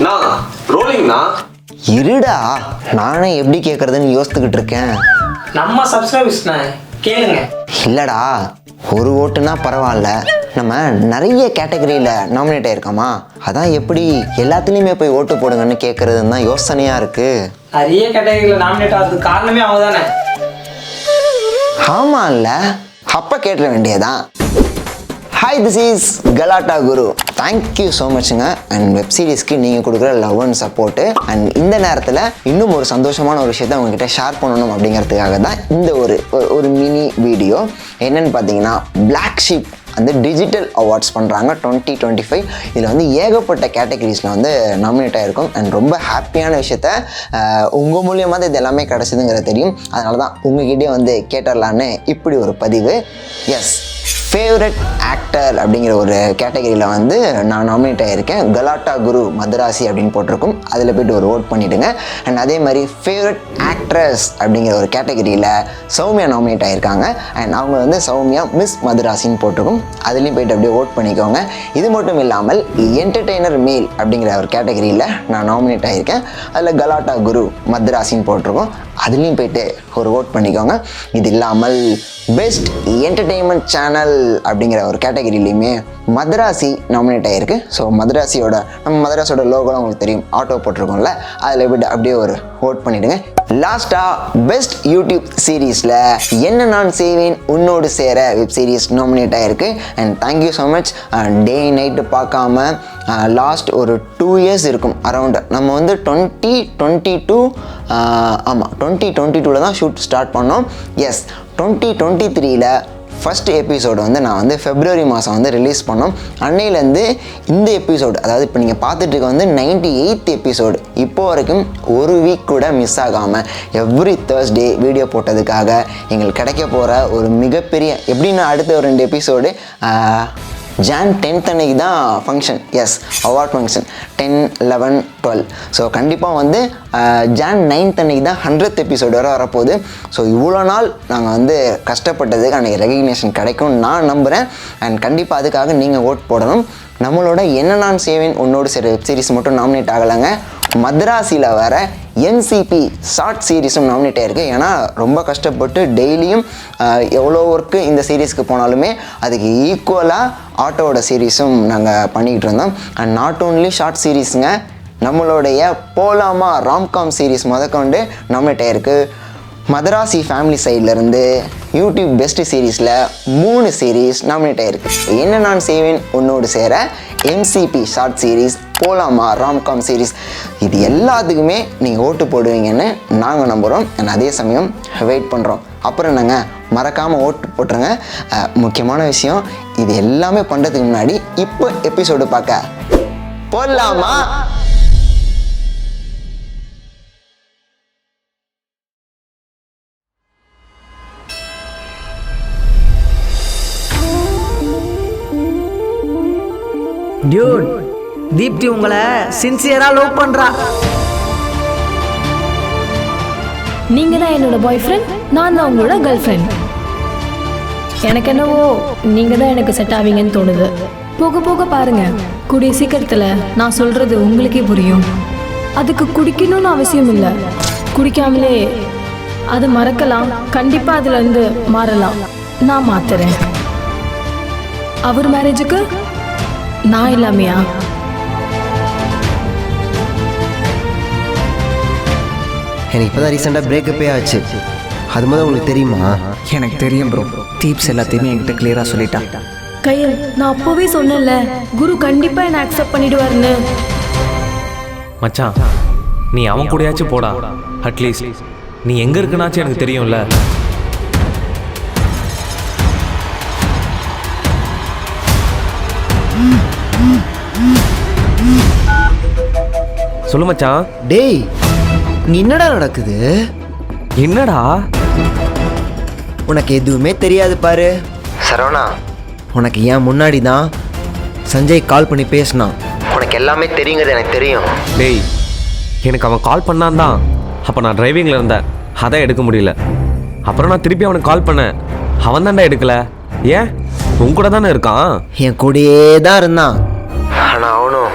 நான் ரோலிங்னா இருடா, நானே எப்படி கேட்கறதுன்னு யோசித்துக்கிட்டு இருக்கேன். நம்ம சப்ஸ்கிரைபர்ஸ்ண்ணே கேளுங்க. இல்லடா, ஒரு ஓட்டுனா பரவாயில்ல, நம்ம நிறைய கேட்டகரியில் நாமினேட் ஆயிருக்கோமா, அதான் எப்படி எல்லாத்துலேயுமே போய் ஓட்டு போடுங்கன்னு கேட்குறதுன்னு தான் யோசனையாக இருக்குது. நிறைய கேட்டகரியில் நாமினேட் ஆகிறதுக்கு காரணமே அவங்க தானே. ஆமாம் இல்லை, அப்போ கேட்டுற வேண்டியதான். Hi, this is Galatta Guru. Thank you so மச்சுங்க. அண்ட் வெப் சீரிஸ்க்கு நீங்கள் கொடுக்குற லவ் அண்ட் சப்போர்ட்டு. அண்ட் இந்த நேரத்தில் இன்னும் ஒரு சந்தோஷமான ஒரு விஷயத்தை உங்ககிட்ட ஷேர் பண்ணணும் அப்படிங்கிறதுக்காக தான் இந்த ஒரு மினி வீடியோ. என்னென்னு பார்த்தீங்கன்னா, பிளாக் ஷீப் வந்து டிஜிட்டல் அவார்ட்ஸ் பண்ணுறாங்க 2025. இதில் வந்து ஏகப்பட்ட கேட்டகரிஸில் வந்து நாமினேட் ஆகிருக்கும். அண்ட் ரொம்ப ஹாப்பியான விஷயத்த உங்கள் மூலியமாக தான் இது எல்லாமே கிடச்சிதுங்கிறது தெரியும். அதனால தான் உங்ககிட்டே வந்து கேட்டுடலான்னு இப்படி ஒரு பதிவு. எஸ், ஃபேவரட் ஆக்டர் அப்படிங்கிற ஒரு கேட்டகரியில் வந்து நான் நாமினேட் ஆகியிருக்கேன். கலாட்டா குரு மதராசி அப்படின்னு போட்டிருக்கும். அதில் போய்ட்டு ஒரு ஓட் பண்ணிவிடுங்க. அண்ட் அதே மாதிரி ஃபேவரட் ஆக்ட்ரஸ் அப்படிங்கிற ஒரு கேட்டகரியில் சௌமியா நாமினேட் ஆகியிருக்காங்க. அண்ட் அவங்க வந்து சௌமியா மிஸ் மதராசின்னு போட்டிருக்கும். அதுலேயும் போய்ட்டு அப்படியே ஓட் பண்ணிக்கோங்க. இது மட்டும் இல்லாமல் என்டர்டெய்னர் மேல் அப்படிங்கிற ஒரு கேட்டகரியில் நான் நாமினேட் ஆகியிருக்கேன். அதில் கலாட்டா குரு மதராசின்னு போட்டிருக்கோம். அதுலேயும் போய்ட்டு ஒரு ஓட் பண்ணிக்கோங்க. இது இல்லாமல் பெஸ்ட் என்டர்டெயின்மெண்ட் சேனல் அப்படிங்கிற ஒரு கேட்டகரியிலையுமே மதராசி நாமினேட் ஆகிருக்கு. ஸோ நம்ம மதராசியோட லோகோலாம் உங்களுக்கு தெரியும், ஆட்டோ போட்டிருக்கோம்ல, அதில் போய்ட்டு அப்படியே ஒரு ஓட் பண்ணிவிடுங்க. லாஸ்ட்டாக பெஸ்ட் யூடியூப் சீரீஸில் என்ன நான் செய்வேன் உன்னோடு சேர வெப் சீரிஸ் நாமினேட் ஆகிருக்கு. And thank you so much. Day night பார்க்காம லாஸ்ட் ஒரு 2 years இருக்கும் அரௌண்ட். நம்ம வந்து 2022 தான் ஷூட் ஸ்டார்ட் பண்ணோம். எஸ், 2023 ஃபஸ்ட் எபிசோடு வந்து நான் வந்து February மாதம் வந்து ரிலீஸ் பண்ணோம். அன்னையிலேருந்து இந்த எபிசோடு, அதாவது இப்போ நீங்கள் பார்த்துட்டு இருக்க வந்து 98th எபிசோடு, இப்போ வரைக்கும் ஒரு வீக் கூட மிஸ் ஆகாமல் எவ்ரி Thursday வீடியோ போட்டதுக்காக எங்களுக்கு கிடைக்க போகிற ஒரு மிகப்பெரிய, எப்படின்னா அடுத்த ஒரு 2 எபிசோடு Jan 10th அன்னைக்கு தான் function. Yes, award function 10, 11, 12. So கண்டிப்பாக வந்து Jan 9th அன்னைக்கு தான் 100th எபிசோடு வர வரப்போகுது. ஸோ இவ்வளோ நாள் நாங்கள் வந்து கஷ்டப்பட்டதுக்கு அன்றைக்கி ரெகக்னேஷன் கிடைக்கும்னு நான் நம்புகிறேன். அண்ட் கண்டிப்பாக அதுக்காக நீங்கள் ஓட் போடணும். நம்மளோட என்ன நான் செய்வேன் உன்னோடு சரி வெப் சீரிஸ் மட்டும் நாமினேட் ஆகலைங்க, மதராசியில் வர NCP ஷார்ட் சீரீஸும் நாமினேட் ஆகிருக்கு. ஏன்னா ரொம்ப கஷ்டப்பட்டு டெய்லியும் எவ்வளோ ஒர்க்கு இந்த சீரீஸ்க்கு போனாலுமே அதுக்கு ஈக்குவலாக ஆட்டோவோட சீரீஸும் நாங்கள் பண்ணிக்கிட்டு இருந்தோம். அண்ட் நாட் ஓன்லி ஷார்ட் சீரீஸுங்க, நம்மளுடைய போலாமா ராம்காம் சீரீஸ் முதற்கொண்டு நாமினேட் ஆகிருக்கு. மதராசி ஃபேமிலி சைட்லேருந்து யூடியூப் பெஸ்ட் சீரீஸில் 3 சீரீஸ் நாமினேட் ஆகிருக்கு. என்ன நான் செய்வேன் உன்னோடு சேர, NCP ஷார்ட் சீரீஸ், போலாமா ராம்காம் சீரீஸ், இது எல்லாத்துக்குமே நீங்கள் ஓட்டு போடுவீங்கன்னு நாங்கள் நம்புகிறோம். அண்ட் அதே சமயம் வெயிட் பண்ணுறோம். அப்புறம் நாங்கள் மறக்காமல் ஓட்டு போட்டுருங்க. முக்கியமான விஷயம், இது எல்லாமே பண்ணுறதுக்கு முன்னாடி இப்போ எபிசோடு பார்க்க போடலாமா? டியூட், தீப்தி உங்களை சின்சியரா லவ் பண்றா. நீங்க தான் என்னோட பாய் ஃப்ரெண்ட், நான் தான் உங்களோட கேர்ள் ஃப்ரெண்ட். எனக்கு என்னவோ நீங்க தான் எனக்கு செட் ஆவீங்கன்னு தோணுது. போக போக பாருங்க, கூடிய சீக்கிரத்துல நான் சொல்றது உங்களுக்கே புரியும். அதுக்கு குடிக்கணும்னு அவசியம் இல்லை, குடிக்காமலே அது மறக்கலாம். கண்டிப்பா அதுல இருந்து மாறலாம். நான் மாத்துறேன். அவர் மேரேஜுக்கு நான் இல்லாமையா? எனக்கு இப்போ தான் ரீசெண்டாக பிரேக்கப்பே ஆச்சு. அது மாதிரி உங்களுக்கு தெரியுமா? எனக்கு தெரியும் ப்ரோ. தீப்ஸ் எல்லாத்தையுமே என்கிட்ட கிளியரா சொல்லிட்டான். கையல், நான் அப்போவே சொன்னேன்ல, குரு கண்டிப்பா என்ன அக்செப்ட் பண்ணிடுவாருன்னு. மச்சான், நீ அவன் கூடயாச்சும் போடா. அட்லீஸ்ட் நீ எங்கே இருக்குனாச்சும் எனக்கு தெரியும்ல. சொல்லு மச்சான். டேய், இங்கே என்னடா நடக்குது? என்னடா? உனக்கு எதுவுமே தெரியாது பாரு. சரவணா, உனக்கு ஏன் முன்னாடி தான் சஞ்சய் கால் பண்ணி பேசினான். உனக்கு எல்லாமே தெரியுங்கிறது எனக்கு தெரியும். டேய், எனக்கு அவன் கால் பண்ணான் தான். அப்போ நான் டிரைவிங்கில் இருந்தேன், அதான் எடுக்க முடியல. அப்புறம் நான் திருப்பி அவனுக்கு கால் பண்ணேன், அவன் தான்டா எடுக்கல. ஏன்? உன் கூட தானே இருக்கான். என் கூடயே தான் இருந்தான். ஆனால் அவனும்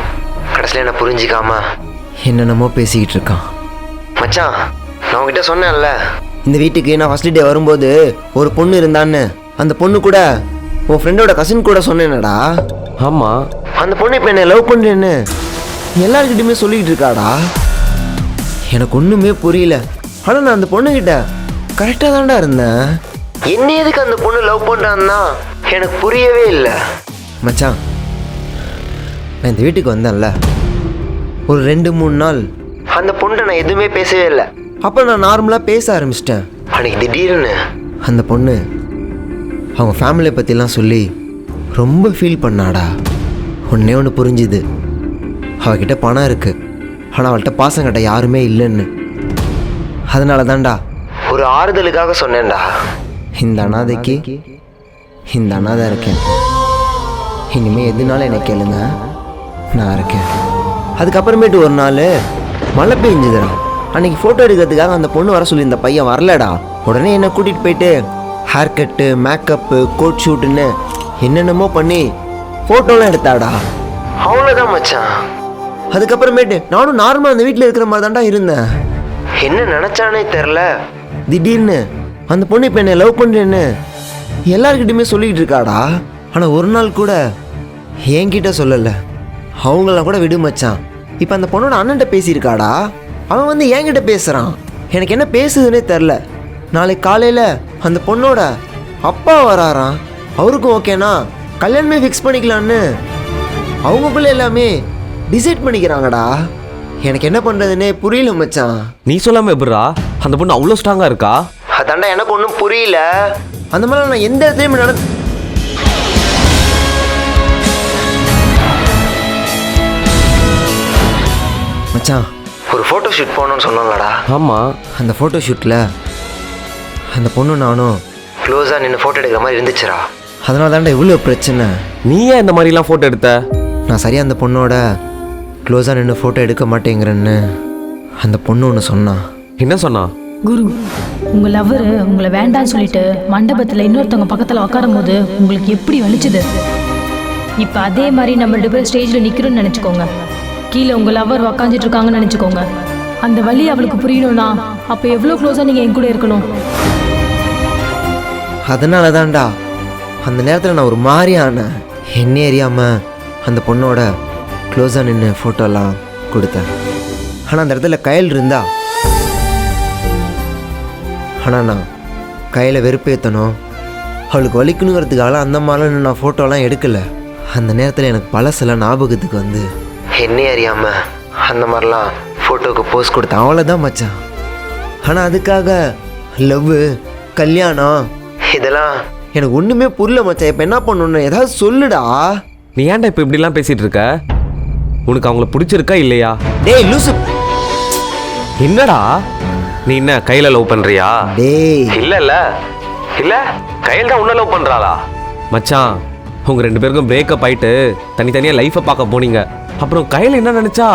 கடைசியில் என்ன புரிஞ்சிக்காம என்னென்னமோ பேசிக்கிட்டு இருக்கான். மச்சான், நான் உங்ககிட்ட சொன்னேன்ல இந்த வீட்டுக்கு நான் ஃபர்ஸ்ட் டே வரும்போது ஒரு பொண்ணு இருந்தான்னு. அந்த பொண்ணு கூட உன் ஃப்ரெண்டோட கசின் கூட சொன்னேனடா. ஆமாம். அந்த பொண்ணு இப்போ என்னை லவ் பண்ணுறேன்னு எல்லாருக்கிட்டையுமே சொல்லிக்கிட்டு இருக்காடா. எனக்கு ஒன்றுமே புரியல. ஆனால் நான் அந்த பொண்ணுக்கிட்ட கரெக்டாக தான்டா இருந்தேன். என்ன எதுக்கு அந்த பொண்ணு லவ் பண்ணுறான்னா எனக்கு புரியவே இல்லை. மச்சான், நான் இந்த வீட்டுக்கு வந்தேன்ல ஒரு 2-3 நாள் அந்த பொண்ணை நான் எதுவுமே பேசவே இல்லை. அப்போ நான் நார்மலாக பேச ஆரம்பிச்சிட்டேன். அன்றைக்கி திடீர்னு அந்த பொண்ணு அவங்க ஃபேமிலியை பற்றிலாம் சொல்லி ரொம்ப ஃபீல் பண்ணாடா. ஒன்றே ஒன்று புரிஞ்சுது, அவகிட்ட பணம் இருக்குது, ஆனால் அவள்கிட்ட பாசம் கட்ட யாருமே இல்லைன்னு. அதனால தான்டா ஒரு ஆறுதலுக்காக சொன்னேன்டா, இந்த அனாதைக்கு இந்த அனாதை இருக்கேன், இனிமேல் எதுனாலும் என்னை கேளுங்க, நான் இருக்கேன். அதுக்கப்புறமேட்டு ஒரு நாள் மழை பெஞ்சுதுடா. அன்றைக்கி ஃபோட்டோ எடுக்கிறதுக்காக அந்த பொண்ணு வர சொல்லி இந்த பையன் வரலடா. உடனே என்னை கூட்டிகிட்டு போயிட்டு ஹேர் கட்டு, மேக்கப்பு, கோட் ஷூட்டுன்னு என்னென்னமோ பண்ணி ஃபோட்டோலாம் எடுத்தாடா. அவ்வளோதான் மச்சான். அதுக்கப்புறமேட்டு நானும் நார்மலாக அந்த வீட்டில் இருக்கிற மாதிரி தான்டா இருந்தேன். என்ன நினச்சானே தெரில, திடீர்னு அந்த பொண்ணு இப்போ என்னை லவ் பண்ணுறேன்னு எல்லாருக்கிட்டையுமே சொல்லிக்கிட்டு இருக்காடா. ஆனால் ஒரு நாள் கூட என்கிட்ட சொல்லலை. அவங்களாம் கூட விடு மச்சான். இப்போ அந்த பொண்ணோட அண்ணன்ட்ட பேசியிருக்காடா. அவன் வந்து என்கிட்ட பேசுகிறான். எனக்கு என்ன பேசுதுன்னே தெரில. நாளைக்கு காலையில் அந்த பொண்ணோட அப்பா வராராம். அவருக்கும் ஓகேனா கல்யாணமே ஃபிக்ஸ் பண்ணிக்கலான்னு அவங்களுக்குள்ள எல்லாமே டிசைட் பண்ணிக்கிறாங்கடா. எனக்கு என்ன பண்ணுறதுன்னே புரியல மச்சான். நீ சொல்லாமல் எப்படிரா அந்த பொண்ணு அவ்வளோ ஸ்ட்ராங்காக இருக்கா? அதாண்டா எனக்கு ஒன்றும் புரியல. அந்த மாதிரி நான் எந்த இடத்துலையும் மச்சான், ஒரு ஃபோட்டோ ஷூட் போகணுன்னு சொன்னாங்களாடா. ஆமாம். அந்த ஃபோட்டோ ஷூட்டில் அந்த பொண்ணு நானும் க்ளோஸாக நின்று ஃபோட்டோ எடுக்கிற மாதிரி இருந்துச்சுடா. அதனால தாண்டா இவ்வளோ பிரச்சனை. நீ ஏன் இந்த மாதிரிலாம் ஃபோட்டோ எடுத்த? நான் சரியாக அந்த பொண்ணோட க்ளோஸாக நின்று ஃபோட்டோ எடுக்க மாட்டேங்கிறேன்னு அந்த பொண்ணு ஒன்று சொன்னான். என்ன சொன்னா? குரு, உங்கள் லவ்வர் உங்களை வேண்டான்னு சொல்லிட்டு மண்டபத்தில் இன்னொருத்தவங்க பக்கத்தில் உட்காரும் போது உங்களுக்கு எப்படி வலிச்சுது? இப்போ அதே மாதிரி நம்ம 2 பேரும் ஸ்டேஜில் நிற்கிறோன்னு நினச்சிக்கோங்க. கீழே உங்கள் லவ்வர் உக்காந்துட்டு இருக்காங்கன்னு நினச்சிக்கோங்க. அந்த வலி அவளுக்கு புரியணும்னா அப்போ எவ்வளோ க்ளோஸாக நீங்கள் என் கூட இருக்கணும். அதனால தான்டா அந்த நேரத்தில் நான் ஒரு மாதிரி ஆனேன். என்ன அறியாமல் அந்த பொண்ணோட க்ளோஸாக நின்று ஃபோட்டோலாம் கொடுத்தேன். ஆனால் அந்த இடத்துல கையில் இருந்தா. ஆனால் நான் கையில் வெறுப்பேற்றணும், அவளுக்கு வலிக்கணுங்கிறதுக்காக அந்த மாதிரிலாம் நான் ஃபோட்டோலாம் எடுக்கலை. அந்த நேரத்தில் எனக்கு பழசெல்லாம் ஞாபகத்துக்கு வந்து என்ன அறியாமல் அந்த மாதிரிலாம் ஃபோட்டோவுக்கு போஸ்ட் கொடுத்தேன். அவ்வளோதான் மச்சான். ஆனால் அதுக்காக லவ், கல்யாணம் இதெல்லாம் எனக்கு ஒன்றுமே புரியல மச்சான். இப்போ என்ன பண்ணணும்னு ஏதாவது சொல்லுடா. நீ ஏன்டா இப்போ இப்படிலாம் பேசிகிட்டு இருக்க? உனக்கு அவங்கள பிடிச்சிருக்கா இல்லையா? டேய் லூசு, என்னடா நீ என்ன கையில் லவ் பண்ணுறியா? டேய் இல்லை கையில் தான் உன்னை லவ் பண்ணுறாளா? மச்சான், உங்கள் 2 பேருக்கும் பிரேக்கப் ஆகிட்டு தனித்தனியாக லைஃப்பை பார்க்க போனீங்க. அப்புறம் கையில் என்ன நினச்சா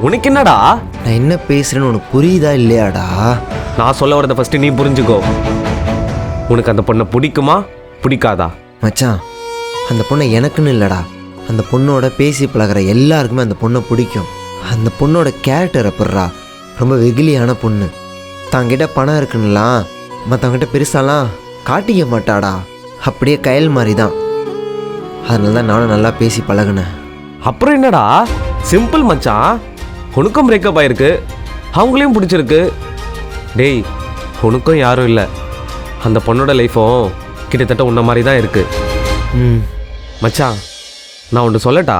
உனக்கு என்னடா? நான் என்ன பேசுகிறேன்னு உனக்கு புரியுதா இல்லையாடா? நான் சொல்ல வரதை ஃபஸ்ட்டு நீ புரிஞ்சுக்கோ. உனக்கு அந்த பொண்ணை பிடிக்குமா பிடிக்காதா? மச்சான், அந்த பொண்ணை எனக்குன்னு இல்லைடா, அந்த பொண்ணோட பேசி பழகிற எல்லாருக்குமே அந்த பொண்ணை பிடிக்கும். அந்த பொண்ணோட கேரக்டர் எப்பட்றா, ரொம்ப வெகுலியான பொண்ணு. தாங்கிட்ட பணம் இருக்குன்னுலாம் மற்றவங்கிட்ட பெருசாலாம் காட்டிக்க மாட்டாடா. அப்படியே கயல் மாதிரி தான். அதனால தான் நானும் நல்லா பேசி பழகினேன். அப்புறம் என்னடா, சிம்பிள் மச்சான். உனக்கும் பிரேக்கப் ஆயிருக்கு, அவங்களையும் பிடிச்சிருக்கு. டேய், உனக்கும் யாரும் இல்லை, அந்த பொண்ணோட லைஃப்பும் கிட்டத்தட்ட உன்ன மாதிரி தான் இருக்குது. மச்சான், நான் ஒன்று சொல்லட்டா?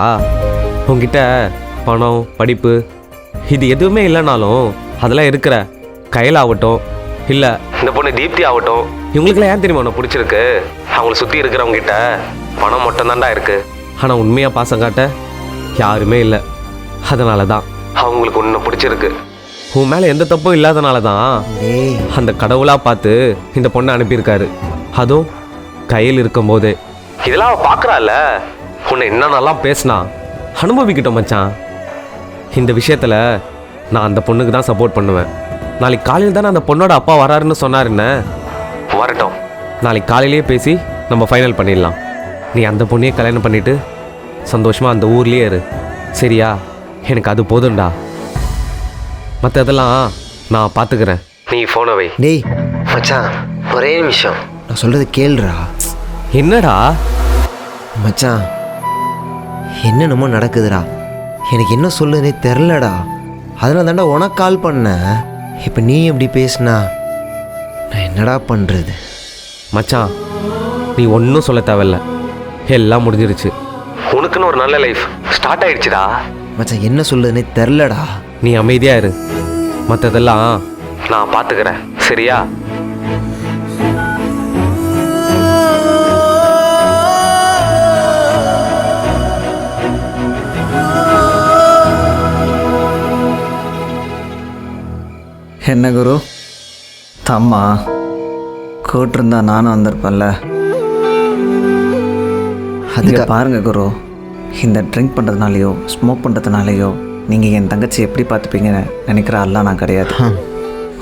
உங்ககிட்ட பணம், படிப்பு இது எதுவுமே இல்லைனாலும் அதெல்லாம் இருக்கிற கையில் ஆகட்டும், இல்லை இந்த பொண்ணு தீப்தி ஆகட்டும், இவங்களுக்குலாம் ஏன் தெரியுமா உன்னை பிடிச்சிருக்கு? அவங்கள சுற்றி இருக்கிறவங்ககிட்ட பணம் மட்டும்தான்டா இருக்குது, ஆனால் உண்மையாக பாசம் காட்ட யாருமே இல்லை. அதனால தான் அவங்களுக்கு உன்னை பிடிச்சிருக்கு. உன் மேலே எந்த தப்பும் இல்லாதனால தான் அந்த கடவுளாக பார்த்து இந்த பொண்ணை அனுப்பியிருக்காரு. அதுவும் கையில் இருக்கும்போது இதெல்லாம் அவள் பார்க்குறாள். உன்னை என்னென்னலாம் பேசினா அனுபவிக்கிட்டோம் மச்சான். இந்த விஷயத்தில் நான் அந்த பொண்ணுக்கு தான் சப்போர்ட் பண்ணுவேன். நாளைக்கு காலையில் தானே அந்த பொண்ணோட அப்பா வராருன்னு சொன்னாருன்னு. வரட்டும், நாளைக்கு காலையிலேயே பேசி நம்ம ஃபைனல் பண்ணிடலாம். நீ அந்த பொண்ணையே கல்யாணம் பண்ணிவிட்டு சந்தோஷமாக அந்த ஊர்லேயே இரு, சரியா? எனக்கு அது போதும்டா. மற்றதெல்லாம் நான் பார்த்துக்கிறேன். நீ ஃபோனை வை. டேய் மச்சான், ஒரே நிமிஷம் நான் சொல்கிறது கேளுடா. என்னடா? மச்சான், என்னென்னமோ நடக்குதுடா. எனக்கு என்ன சொல்லுதுனே தெரிலடா. அதனால தாண்டா உனக்கு கால் பண்ணேன். இப்போ நீ எப்படி பேசுனா நான் என்னடா பண்ணுறது? மச்சான், நீ ஒன்றும் சொல்ல தேவையில்ல. எல்லாம் முடிஞ்சிருச்சு. உனக்குன்னு ஒரு நல்ல லைஃப் ஸ்டார்ட் ஆயிடுச்சுடா. மச்சான், என்ன சொல்லுதுனே தெரிலடா. நீ அமைதியாக இரு. மற்றதெல்லாம் நான் பார்த்துக்கிறேன், சரியா? என்ன குரு தம்மா கூட்டிருந்தா நானும் வந்திருப்பேன்ல. அதுக்கு பாருங்க குரு, இந்த ட்ரிங்க் பண்ணுறதுனாலையோ ஸ்மோக் பண்ணுறதுனாலையோ நீங்கள் என் தங்கச்சி எப்படி பார்த்துப்பீங்கன்னு நினைக்கிற ஆள்லாம் நான் கிடையாது.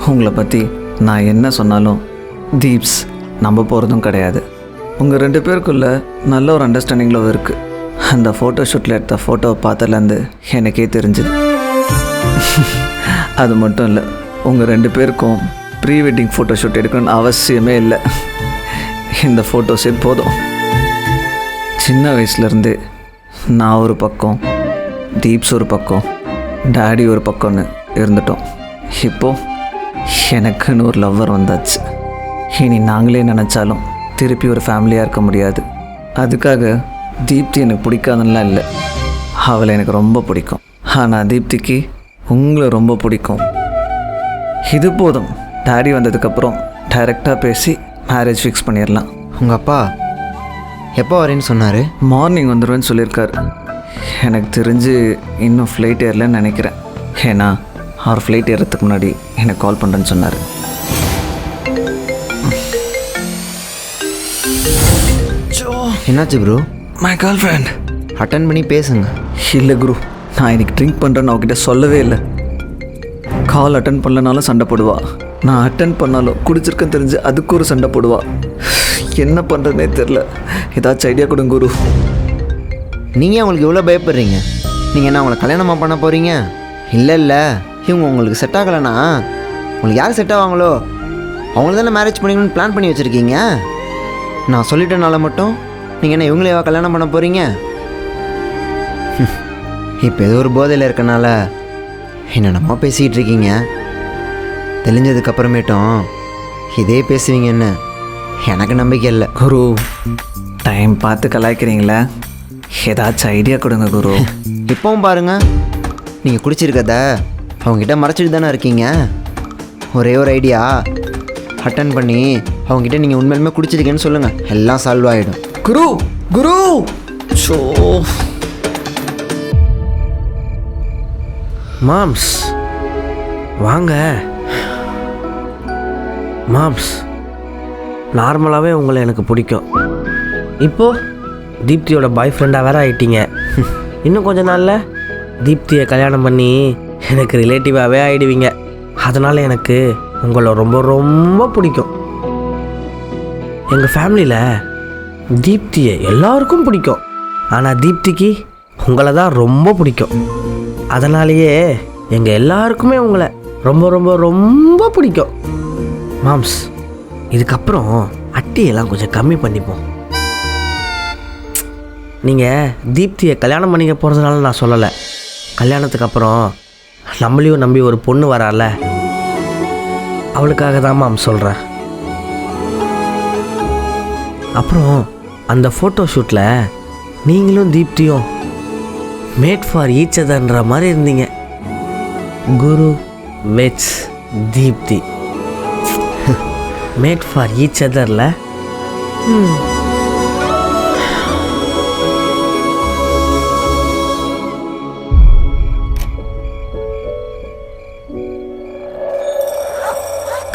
உங்களை பற்றி நான் என்ன சொன்னாலும் தீப்ஸ் நம்ப போகிறதும் கிடையாது. உங்கள் 2 பேருக்குள்ள நல்ல ஒரு அண்டர்ஸ்டாண்டிங்கில் இருக்குது. அந்த ஃபோட்டோ ஷூட்டில் எடுத்த ஃபோட்டோவை பார்த்ததுலேருந்து எனக்கே தெரிஞ்சுது. அது மட்டும் இல்லை, உங்கள் 2 பேருக்கும் ப்ரீ வெட்டிங் ஃபோட்டோ ஷூட் எடுக்கணும்னு அவசியமே இல்லை. இந்த ஃபோட்டோஸே போதும். சின்ன வயசுலேருந்து நான் ஒரு பக்கம், தீப்ஸ் ஒரு பக்கம், டாடி ஒரு பக்கம்னு இருந்துட்டோம். இப்போது எனக்குன்னு ஒரு லவ்வர் வந்தாச்சு. இனி நாங்களே நினச்சாலும் திருப்பி ஒரு ஃபேமிலியாக இருக்க முடியாது. அதுக்காக தீப்தி எனக்கு பிடிக்காதுன்னெலாம் இல்லை. அவளை எனக்கு ரொம்ப பிடிக்கும். ஆனால் தீப்திக்கு உங்களை ரொம்ப பிடிக்கும். இது போதும். டாடி வந்ததுக்கப்புறம் டைரெக்டாக பேசி மேரேஜ் ஃபிக்ஸ் பண்ணிடலாம். உங்கள் அப்பா எப்போ வரேன்னு சொன்னார்? மார்னிங் வந்துடுவேன்னு சொல்லியிருக்காரு. எனக்கு தெரிஞ்சு இன்னும் ஃப்ளைட் ஏறலன்னு நினைக்கிறேன். ஏன்னா அவர் ஃப்ளைட் ஏறதுக்கு முன்னாடி எனக்கு கால் பண்ணுறேன்னு சொன்னார். என்னாச்சு bro? My girl friend. Attend பண்ணி பேசுங்க. இல்லை குரு, நான் இன்னைக்கு ட்ரிங்க் பண்ணுறேன்னு அவகிட்ட சொல்லவே இல்லை. கால் அட்டன் பண்ணலனாலும் சண்டை போடுவா. நான் அட்டன் பண்ணாலும் குடிச்சிருக்கேன்னு தெரிஞ்சு அதுக்கு ஒரு சண்டை போடுவா. என்ன பண்ணுறதுனே தெரில. ஏதாச்சும் ஐடியா கொடுங்க குரு. நீங்கள் அவங்களுக்கு எவ்வளோ பயப்படுறீங்க? நீங்கள் என்ன அவங்கள கல்யாணமாக பண்ண போகிறீங்க? இல்லை இவங்க உங்களுக்கு செட் ஆகலைன்னா உங்களுக்கு யார் செட் ஆவாங்களோ அவங்கள தானே மேரேஜ் பண்ணிக்கணும்னு பிளான் பண்ணி வச்சுருக்கீங்க. நான் சொல்லிட்டனால மட்டும் நீங்கள் என்ன இவங்களேவா கல்யாணம் பண்ண போகிறீங்க? இப்போ ஏதோ ஒரு போதையில் இருக்கனால என்னென்னமோ பேசிக்கிட்டு இருக்கீங்க. தெளிஞ்சதுக்கப்புறமேட்டும் இதே பேசுவீங்கன்னு எனக்கு நம்பிக்கை இல்லை. குரு, டைம் பார்த்து கலாய்க்கிறீங்களே, ஏதாச்சும் ஐடியா கொடுங்க குரு. இப்போவும் பாருங்கள், நீங்கள் குடிச்சிருக்கத அவங்ககிட்ட மறைச்சிட்டு தானே இருக்கீங்க. ஒரே ஒரு ஐடியா, அட்டன் பண்ணி அவங்ககிட்ட நீங்கள் உண்மையிலுமே குடிச்சிருக்கேன்னு சொல்லுங்கள், எல்லாம் சால்வ் ஆகிடும். குரு குரு ஷோ. மாம்ஸ் வாங்க. மாம்ஸ், நார்மலாகவே உங்களை எனக்கு பிடிக்கும். இப்போது தீப்தியோட பாய் ஃப்ரெண்டாக வேற ஆகிட்டீங்க. இன்னும் கொஞ்ச நாளில் தீப்தியை கல்யாணம் பண்ணி எனக்கு ரிலேட்டிவாகவே ஆகிடுவீங்க. அதனால் எனக்கு உங்களை ரொம்ப ரொம்ப பிடிக்கும். எங்கள் ஃபேமிலியில் தீப்தியை எல்லாருக்கும் பிடிக்கும். ஆனால் தீப்திக்கு உங்களை தான் ரொம்ப பிடிக்கும். அதனாலேயே எங்கள் எல்லாருக்குமே உங்களை ரொம்ப ரொம்ப ரொம்ப பிடிக்கும். மாம்ஸ், இதுக்கப்புறம் அட்டியெல்லாம் கொஞ்சம் கம்மி பண்ணிப்போம். நீங்கள் தீப்தியை கல்யாணம் பண்ணிக்க போகிறதுனால நான் சொல்லலை. கல்யாணத்துக்கு அப்புறம் நம்மளையும் நம்பி ஒரு பொண்ணு வரால, அவளுக்காக தான் மாம் சொல்கிறேன். அப்புறம் அந்த ஃபோட்டோ ஷூட்டில் நீங்களும் தீப்தியும் மேட் ஃபார் ஈச் அதர்ன்ற மாதிரி இருந்தீங்க. Guru mates Deepti. Made for each அதரில்.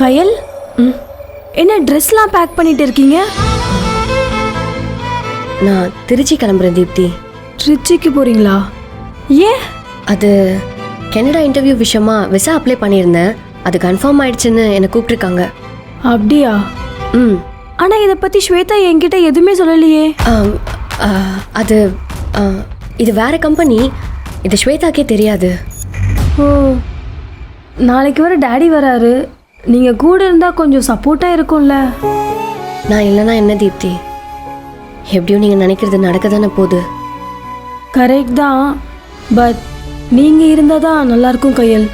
கயல், என்ன ட்ரெஸ்லாம் பேக் பண்ணிட்டு இருக்கீங்க? நான் திருச்சி கிளம்புறேன் தீப்தி. ட்ரிச்சிக்கு போறீங்களா? ஏன்? அது கனடா இன்டர்வியூ விஷயமா விசா அப்ளை பண்ணியிருந்தேன். அது கன்ஃபார்ம் ஆயிடுச்சுன்னு என்னை கூப்பிட்டுருக்காங்க. அப்படியா? ஆனா இதை பத்தி ஸ்வேதா என்கிட்ட எதுவுமே சொல்லலையே. அது இது வேற கம்பெனி. இது ஸ்வேதாக்கே தெரியாது. ஓ, நாளைக்கு வர டாடி வராரு. நீங்கள் கூட இருந்தால் கொஞ்சம் சப்போர்ட்டாக இருக்கும்ல. நான் இல்லைன்னா என்ன தீப்தி, எப்படியும் நீங்கள் நினைக்கிறது நடக்க தானே போகுது. கரெக்ட் தான், பட் நீங்கள் இருந்தால் தான் நல்லாயிருக்கும் கையல்.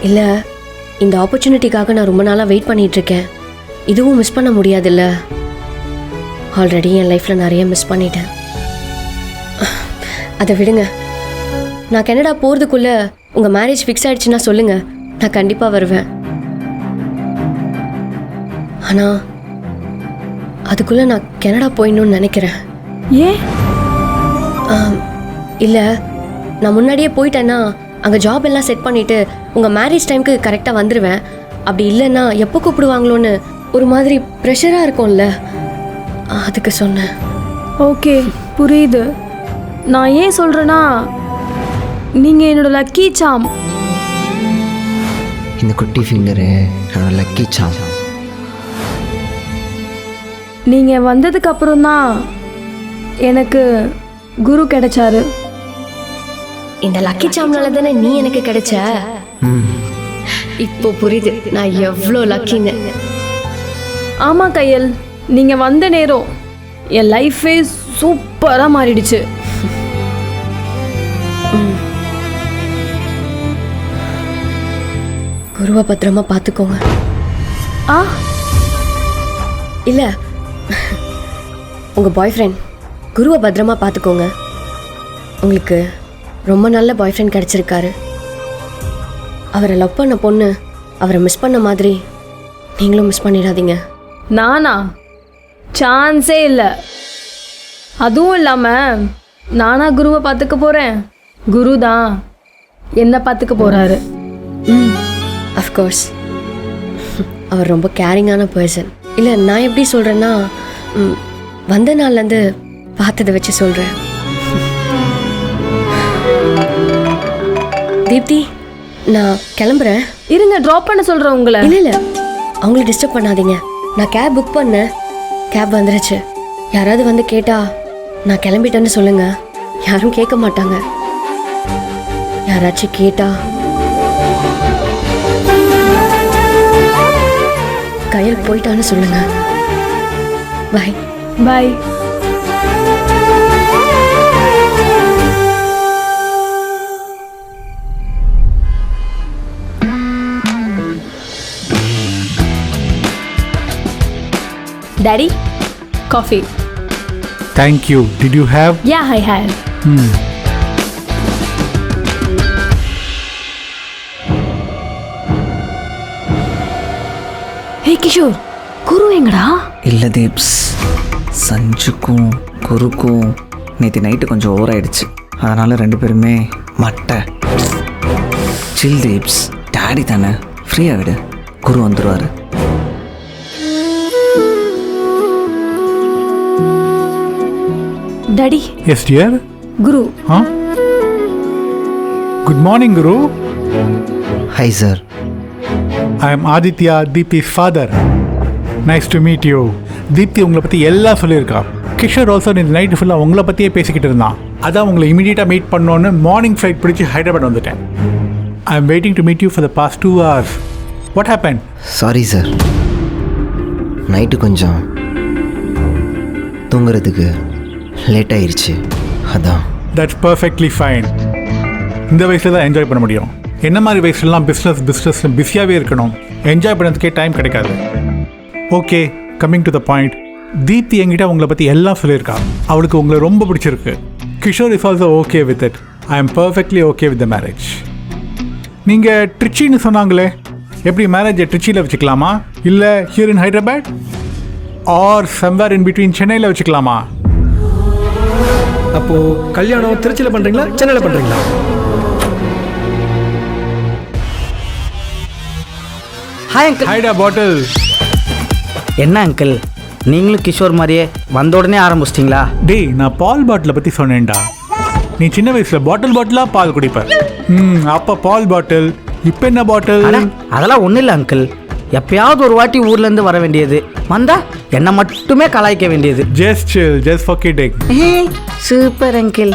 இல்லை, இந்த ஆப்பர்ச்சுனிட்டிக்காக நான் ரொம்ப நாளாக வெயிட் பண்ணிகிட்ருக்கேன். இதுவும் மிஸ் பண்ண முடியாதுல்ல. ஆல்ரெடி என் லைஃப்பில் நிறைய மிஸ் பண்ணிட்டேன். அதை விடுங்க. நான் கனடா போகிறதுக்குள்ளே உங்கள் மேரேஜ் ஃபிக்ஸ் ஆகிடுச்சுன்னா சொல்லுங்கள், நான் கண்டிப்பாக வருவேன். ஆனால் அதுக்குள்ளே நான் கனடா போயிடணும்னு நினைக்கிறேன். ஏன்? இல்லை, நான் முன்னாடியே போயிட்டேன்னா அங்கே ஜாப் எல்லாம் செட் பண்ணிவிட்டு உங்கள் மேரேஜ் டைமுக்கு கரெக்டாக வந்துடுவேன். அப்படி இல்லைன்னா எப்போ கூப்பிடுவாங்களோன்னு ஒரு மாதிரி ப்ரெஷராக இருக்கும்ல, அதுக்கு சொன்னேன். ஓகே, புரியுது. நான் ஏன் சொல்கிறேன்னா, நீங்கள் என்னோட லக்கி சாம். இந்த குட்டி ஃபிங்கரு என்னோட லக்கி சாம். நீங்கள் வந்ததுக்கு அப்புறம் தான் எனக்கு குரு கிடைச்சாரு. இந்த லக்கி சாம்னால தானே நீ எனக்கு கிடைச்ச. இப்போ புரியுது நான் எவ்வளோ லக்கின்னு. ஆமாம் கையல், நீங்கள் வந்த நேரம் என் லைஃபே சூப்பராக மாறிடுச்சு. குருவை பத்திரமா பார்த்துக்கோங்க. ஆ, இல்லை, உங்கள் பாய் ஃப்ரெண்ட் குருவை பத்திரமா பார்த்துக்கோங்க. உங்களுக்கு ரொம்ப நல்ல பாய் ஃப்ரெண்ட் கிடச்சிருக்காரு. அவரை லவ் பண்ண பொண்ணு அவரை மிஸ் பண்ண மாதிரி நீங்களும் மிஸ் பண்ணிடாதீங்க. நானா? சான்ஸே இல்லை. அதுவும் இல்லாமல் நானா குருவை பார்த்துக்க போகிறேன்? குரு தான் என்ன பார்த்துக்க போகிறாரு. அஃப்கோர்ஸ், அவர் ரொம்ப கேரிங்கான பர்சன். இல்லை, நான் எப்படி சொல்கிறேன்னா, வந்த நாள்லேருந்து பார்த்ததை வச்சு சொல்கிறேன். தீப்தி, நான் கிளம்புறேன். இருங்க, ட்ராப் பண்ண சொல்கிறேன் உங்களை. இல்லை இல்லை, அவங்கள டிஸ்டர்ப் பண்ணாதீங்க. நான் கேப் புக் பண்ணேன், கேப் வந்துருச்சு. யாராவது வந்து கேட்டா நான் கிளம்பிட்டேன்னு சொல்லுங்க. யாரும் கேட்க மாட்டாங்க. யாராச்சும் கேட்டா கையில் போயிட்டான்னு சொல்லுங்க. Bye bye. Daddy, coffee. Thank you. Did you have? Yeah, I had. Hey Kishore, Guru எங்கடா? இல்லை தீப்ஸ், சஞ்சுக்கும் குருக்கும் நேற்று நைட்டு கொஞ்சம் ஓவர் ஆயிடுச்சு. அதனால் ரெண்டு பேருமே மட்டை. சில் தீப்ஸ், டாடி தானே, ஃப்ரீயாக விடு, குரு வந்துடுவார். Daddy. Yes, dear. Guru. Huh? Good morning, Guru. Hi, sir. I am Aditya, Deepti's father. Nice to meet you. Deepti உங்களை பற்றி எல்லாம் சொல்லியிருக்கா. கிஷோர் ஆல்சோ இந்த நைட்டு ஃபுல்லாக உங்களை பற்றியே பேசிக்கிட்டு இருந்தான். அதான் உங்களை இமீடியட்டாக மீட் பண்ணோன்னு மார்னிங் ஃப்ளைட் பிடிச்சி ஹைதராபாத் வந்துட்டேன். I am waiting to meet you for the past 2 hours. What happened? Sorry sir, night கொஞ்சம் தூங்குறதுக்கு லேட் ஆயிடுச்சு, அதான். That's perfectly fine. இந்த வயசில் தான் என்ஜாய் பண்ண முடியும். என்ன மாதிரி வயசுலாம் பிஸ்னஸ் பிஸியாகவே இருக்கணும். என்ஜாய் பண்ணுறதுக்கே டைம் கிடைக்காது. Okay, coming to the point. Deepti என்கிட்ட உங்களை பற்றி எல்லாம் சொல்லியிருக்கா. அவளுக்கு உங்களை ரொம்ப பிடிச்சிருக்கு. Kishore is also okay with it. I am perfectly okay with the marriage. நீங்கள் ட்ரிச்சின்னு சொன்னாங்களே, எப்படி மேரேஜை ட்ரிச்சியில் வச்சுக்கலாமா, இல்லை here in Hyderabad or somewhere in between சென்னையில் வச்சுக்கலாமா? அப்போ கல்யாணம் திருச்சியில் பண்ணுறீங்களா, சென்னையில் பண்ணுறீங்களா? Hi uncle. ஹைடா பாட்டில். என்ன அங்கிள், நீங்களும் கிஷோர் மாதிரியே வந்த உடனே ஆரம்பிச்சிட்டிங்களா? டேய், நான் பால் பாட்டிலை பற்றி சொன்னேன்டா. நீ சின்ன வயசில் பாட்டிலாக பால் குடிப்ப. அப்போ பால் பாட்டில், இப்போ என்ன பாட்டில்? அதெல்லாம் ஒன்றும் இல்லை அங்கிள். எப்பயாவது ஒரு வாட்டி ஊர்லேருந்து வர வேண்டியது, வந்தா என்னை மட்டுமே கலாய்க்க வேண்டியது. Just chill, just forget it. Super uncle.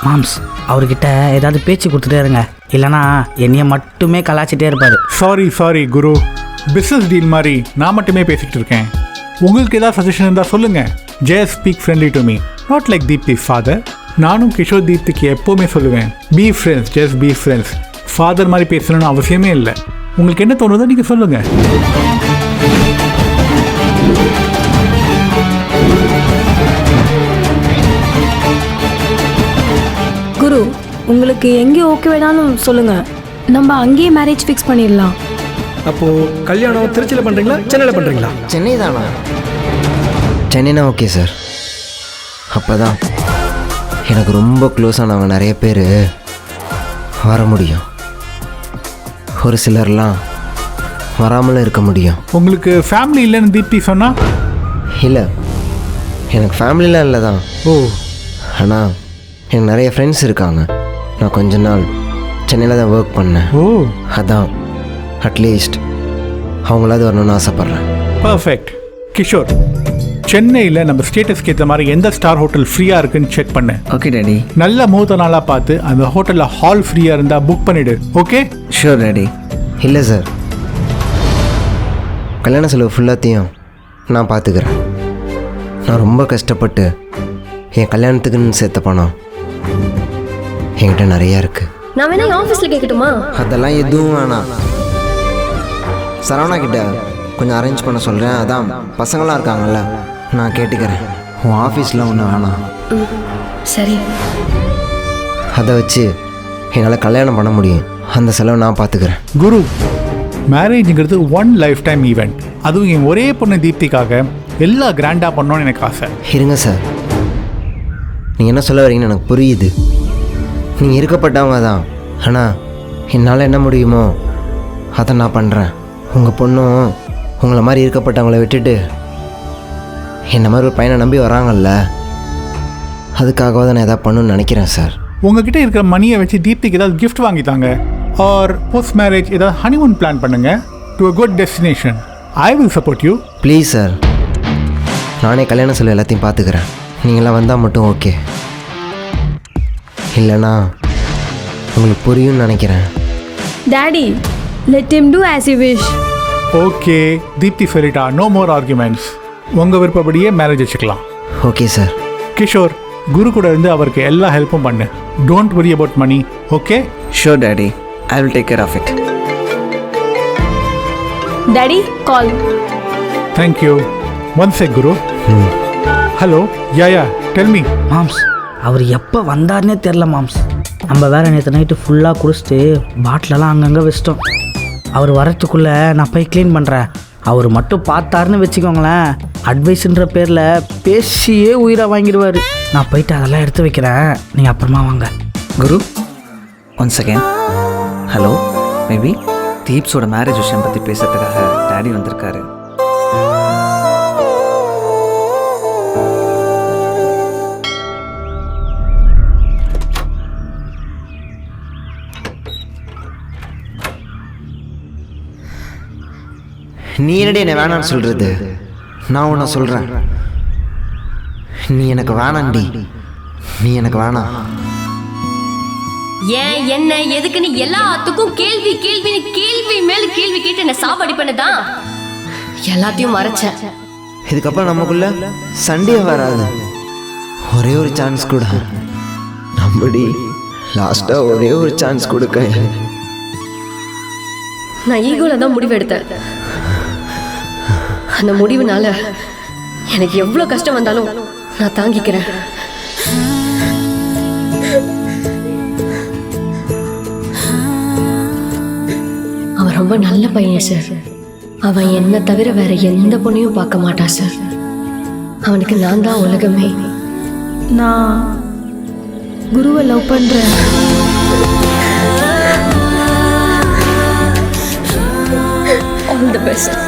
Moms அவர்கிட்ட ஏதாவது பேச்சு கொடுத்துட்டே இருங்க, இல்லைனா என்னைய மட்டுமே கலாச்சிட்டே இருப்பார். சாரி குரு, பிஸ்னஸ் டீல் மாதிரி நான் மட்டுமே பேசிகிட்டு இருக்கேன். உங்களுக்கு ஏதாவது சஜஷன் இருந்தால் சொல்லுங்கள். ஜெயஸ் speak friendly to me, not like Deepti father. நானும் கிஷோர் தீப்திக்கு எப்போவுமே சொல்லுவேன், be friends, just be friends. Father மாதிரி பேசணும்னு அவசியமே இல்லை. உங்களுக்கு என்ன தோணுதோ நீங்கள் சொல்லுங்கள். குரு, உங்களுக்கு எங்கே ஓகே வேணாலும் சொல்லுங்கள், நம்ம அங்கேயே மேரேஜ் ஃபிக்ஸ் பண்ணிடலாம். அப்போது கல்யாணம் திருச்சியில் பண்ணுறீங்களா சென்னையில் பண்ணுறீங்களா? சென்னை தானா? சென்னைனா ஓகே சார். அப்போ தான் எனக்கு ரொம்ப க்ளோஸானவங்க நிறைய பேர் வர முடியும். ஒரு சிலர்லாம் வராமலும் இருக்க முடியும். உங்களுக்கு ஃபேமிலி இல்லைன்னு தீப்தி சொன்னா? இல்லை, எனக்கு ஃபேமிலிலாம் இல்லை தான். ஓ, ஆனால் எனக்கு நிறைய ஃப்ரெண்ட்ஸ் இருக்காங்க. நான் கொஞ்ச நாள் சென்னையில் தான் ஒர்க் பண்ணேன். ஓ, அதான் அட்லீஸ்ட் அவங்களாவது வரணும்னு ஆசைப்பட்றேன். பர்ஃபெக்ட். கிஷோர், சென்னையில் நம்ம ஸ்டேட்டஸ்க்கு ஏற்ற மாதிரி எந்த ஸ்டார் ஹோட்டல் ஃப்ரீயாக இருக்குன்னு செக் பண்ணு. Okay daddy. நல்ல முகூர்த்த நாளாக பார்த்து அந்த ஹோட்டலில் ஹால் ஃப்ரீயாக இருந்தால் புக் பண்ணிவிடு. ஓகே? Sure daddy. இல்லை சார், கல்யாண செலவு ஃபுல்லாத்தையும் நான் பார்த்துக்கிறேன். நான் ரொம்ப கஷ்டப்பட்டு என் கல்யாணத்துக்குன்னு சேர்த்த பணம் என்கிட்ட நிறையா இருக்குது. நான் வேணா என் ஆஃபீஸில் கேட்கட்டுமா? அதெல்லாம் எதுவும் வேணாம். சரவணா கிட்ட கொஞ்சம் அரேஞ்ச் பண்ண சொல்கிறேன். அதான் பசங்களாம் இருக்காங்கல்ல, நான் கேட்டுக்கிறேன். உன் ஆஃபீஸில் ஒன்றும் வேணாம். சரி. அதை வச்சு என்னால் கல்யாணம் பண்ண முடியும். அந்த செலவு நான் பார்த்துக்கிறேன். குரு, மேரேஜுங்கிறது ஒன் லைஃப் டைம் ஈவெண்ட். அதுவும் என் ஒரே பொண்ணு தீப்திக்காக எல்லாம் கிராண்டாக பண்ணணும்னு எனக்கு ஆசை. இருங்க சார், நீங்கள் என்ன சொல்ல வரீங்கன்னு எனக்கு புரியுது. நீங்கள் இருக்கப்பட்டவங்க தான். ஆனால் என்னால் என்ன முடியுமோ அதை நான் பண்ணுறேன். உங்கள் பொண்ணும் உங்களை மாதிரி இருக்கப்பட்டவங்கள விட்டுட்டு என்ன மாதிரி ஒரு பையனை நம்பி வராங்கல்ல, அதுக்காக தான் நான் எதாவது பண்ணணும்னு நினைக்கிறேன் சார். உங்ககிட்ட இருக்கிற மணியை வச்சு தீப்திக்கு ஏதாவது கிஃப்ட் வாங்கித்தாங்க. ஆர் போஸ்ட் மேரேஜ் ஏதாவது ஹனிமூன் பிளான் பண்ணுங்க to a good destination. I will support you. Please sir, நானே கல்யாண செலவு எல்லாத்தையும் பார்த்துக்கிறேன். நீங்களாம் வந்தால் மட்டும் ஓகே. இல்லைனா உங்களுக்கு புரியும்னு நினைக்கிறேன். Daddy, let him do as he wish. Okay, Deepti சொல்லிட்டா, நோ மோர் ஆர்குமெண்ட்ஸ். உங்கள் விருப்பப்படியே மேரேஜ் வச்சுக்கலாம். Okay sir. கிஷோர், குரு கூட இருந்து அவருக்கு எல்லா ஹெல்ப்பும் பண்ணு. Don't worry about money. Okay? Sure daddy, I will take care of it. Daddy, call. Thank you. One check Guru. Hello, yeah tell me. மாம்ஸ் அவர் எப்போ வந்தார்னே தெரில மாம்ஸ். நம்ம வேற நேற்று நைட்டு ஃபுல்லாக குடிச்சிட்டு பாட்டிலெல்லாம் அங்கங்கே வச்சிட்டோம். அவர் வரத்துக்குள்ளே நான் போய் க்ளீன் பண்ணுறேன். அவர் மட்டும் பார்த்தாருன்னு வச்சுக்கோங்களேன், அட்வைஸுன்ற பேரில் பேசியே உயிரை வாங்கிடுவார். நான் போயிட்டு அதெல்லாம் எடுத்து வைக்கிறேன், நீங்கள் அப்புறமா வாங்க. Guru, one second. Hello, maybe தீப்ஸோட மேரேஜ் விஷயம் பற்றி பேசுறதுக்காக டேடி வந்திருக்காரு. நீ என்னடி என்னை வேணான்னு சொல்கிறது? நான் உன்னை சொல்கிறேன், நீ எனக்கு வேணாண்டி. நீ எனக்கு வேணாம். ஏன் என்ன எதுக்குன்னு எல்லாத்துக்கும் கேள்வி கேள்வின்னு கேள்வி மேல கேள்வி கேட்டு என்ன சாவடி பண்ணதான் எல்லாத்தையும் மறைச்சேன். இதுக்கப்புறம் நமக்குள்ள சண்டே வராது. ஒரே ஒரு சான்ஸ் கூட நம்படி. லாஸ்ட்டாக ஒரே ஒரு சான்ஸ் கொடுக்க. நான் ஈகோல தான் முடிவு எடுத்தேன். அந்த முடிவுனால எனக்கு எவ்வளோ கஷ்டம் வந்தாலும் நான் தாங்கிக்கிறேன். அவன் ரொம்ப நல்ல பையன் சார். அவன் என்னை தவிர வேற எந்த பொண்ணையும் பார்க்க மாட்டான் சார். அவனுக்கு நான் தான் உலகமே. நான் குருவை லவ் பண்ணுறேன். All the best.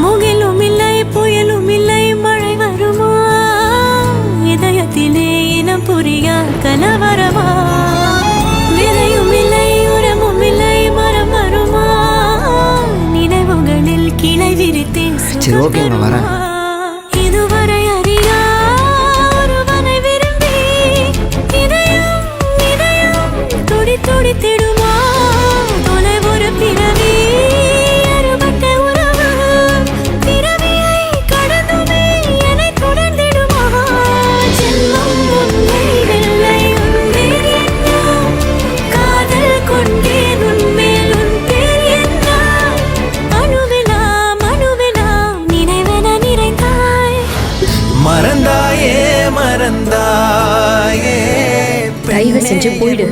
முகிலும் இல்லை புயலும் இல்லை மழை வருமா, இதயத்திலே இனம் புரியா கலவரமா, விதையும் இல்லை உரமும் இல்லை மரம் வருமா, நினைவுகளில் கிளை விரித்தேன். சரி ஓகே, நான் வரேன். இதுவரை அறியா ஒருவனை விரும்பி முடித்திடுமா தொலை ஒரு பிறவி அறுபட்ட உறவு பிறவியை கடந்துமே என்னை தொடர்ந்திடுமா ஜென்மம் உன்னை வெல்லை உன்னை எண்ணம் காதல் கொண்டேன் உன்மேல் உன் பேர் என்ன மனுவெலாம் மனுவெலாம் நினைவென நிறைந்தாய் மறந்தாயே மறந்தாயே தயவு செஞ்சு போயிடு.